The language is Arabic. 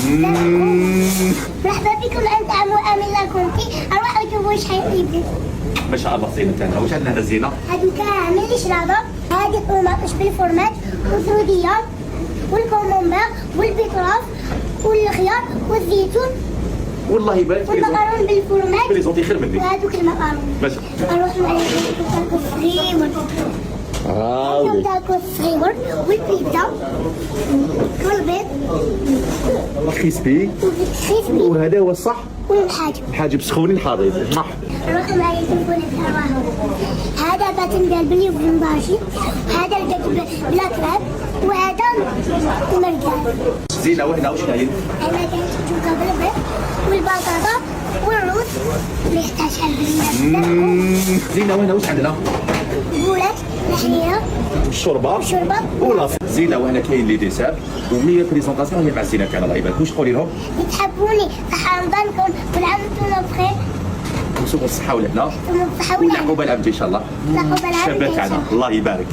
مرحبا بكم عند عمو امين لاكونتي. اروحوا شوفوا واش حيطيبوا. ما شاء الله زينه تاعنا. واش عندنا هنا زينه؟ هادو كامل شراضه. هادي طوماطيش بالفورماج والزروديه والكومومبر والبيتراف والخيار والزيتون والله يبارك فيك. والمقارون بالفورماج. بريزونتي خير مني. وهادوك المقارون. ماشي. اروح معايا تاكل الصغيور. تاكل الصغيور والبيتزا والبيض كريسبي. والكريسبي وهذا هو الصح. والحاجب. الحاجب سخوني الحاضر. روحوا معايا شوفوا لي الارواح. هذا باتنجان باليوفنباشي، هذا الجاج بلا كراب، وهذا المرقان. زينه وهنا واش كاين؟ هنا كاين الجوكه بالبيض والبطاطا والروز اللي يحتاج البنات. زينه وهنا واش عندنا؟ بولات الحليله الشوربه. والشوربه ولاص. زينه وهنا كاين لي ديسير ومية بريزونطاسيون هي مع الزينه تاعنا. الله يبارك. واش تقولي لهم؟ يتحبوني صحة رمضانكم كل عام وانتم بخير. وسوق الصحه والهنا ثم الصحة والعافية. والعقوبه العام ان شاء الله. العقوبة العام الشابه إن شاء تاعنا الله. الله يبارك.